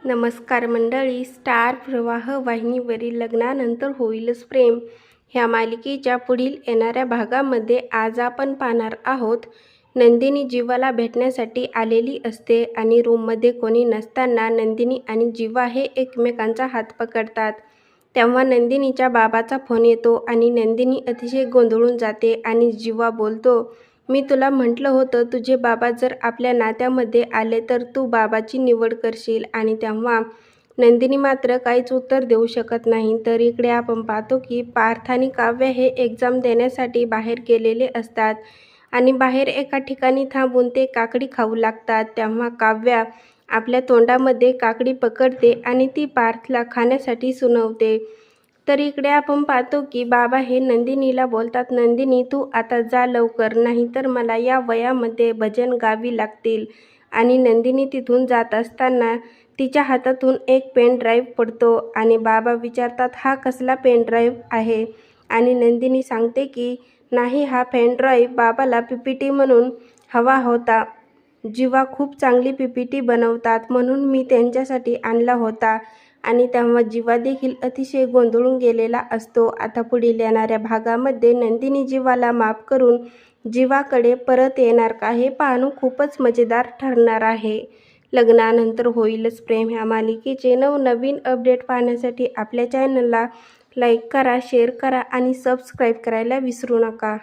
नमस्कार मंडळी. स्टार प्रवाह वाहिनीवरील लग्नानंतर होईलच प्रेम ह्या मालिकेच्या पुढील येणाऱ्या भागामध्ये आज आपण पाहणार आहोत. नंदिनी जीवाला भेटण्यासाठी आलेली असते आणि रूममध्ये कोणी नसताना नंदिनी आणि जीवा हे एकमेकांचा हात पकडतात. तेव्हा नंदिनीच्या बाबाचा फोन येतो आणि नंदिनी अतिशय गोंधळून जाते आणि जीवा बोलतो, मी तुला म्हटलं होतं तुझे बाबा जर आपल्या नात्यामध्ये आले तर तू बाबाची निवड करशील. आणि तेव्हा नंदिनी मात्र काहीच उत्तर देऊ शकत नाही. तर इकडे आपण पाहतो की पार्थ आणि काव्य हे एक्झाम देण्यासाठी बाहेर गेलेले असतात आणि बाहेर एका ठिकाणी थांबून ते काकडी खाऊ लागतात. तेव्हा काव्या आपल्या तोंडामध्ये काकडी पकडते आणि ती पार्थला खाण्यासाठी सुनवते. तर इकडे आपण पाहतो की बाबा हे नंदिनीला बोलतात, नंदिनी तू आता जा लवकर, नाही तर मला या वयामध्ये भजन गावी लागतील. आणि नंदिनी तिथून जात असताना तिच्या हातातून एक पेन ड्राईव्ह पडतो आणि बाबा विचारतात, हा कसला पेन ड्राईव्ह आहे? आणि नंदिनी सांगते की नाही, हा पेन ड्राईव्ह बाबाला PPT म्हणून हवा होता. जीवा खूप चांगली PPT बनवतात म्हणून मी त्यांच्यासाठी आणला होता. आणि तेव्हा जीवा देखील अतिशय गोंधळून गेलेला असतो. आता पुढील येणाऱ्या भागामध्ये नंदिनी जीवाला माफ करून जीवाकडे परत येणार का हे पाहणं खूपच मजेदार ठरणार आहे. लग्नानंतर होईलच प्रेम ह्या मालिकेचे नवनवीन अपडेट पाहण्यासाठी आपल्या चॅनलला लाईक करा, शेअर करा आणि सबस्क्राईब करायला विसरू नका.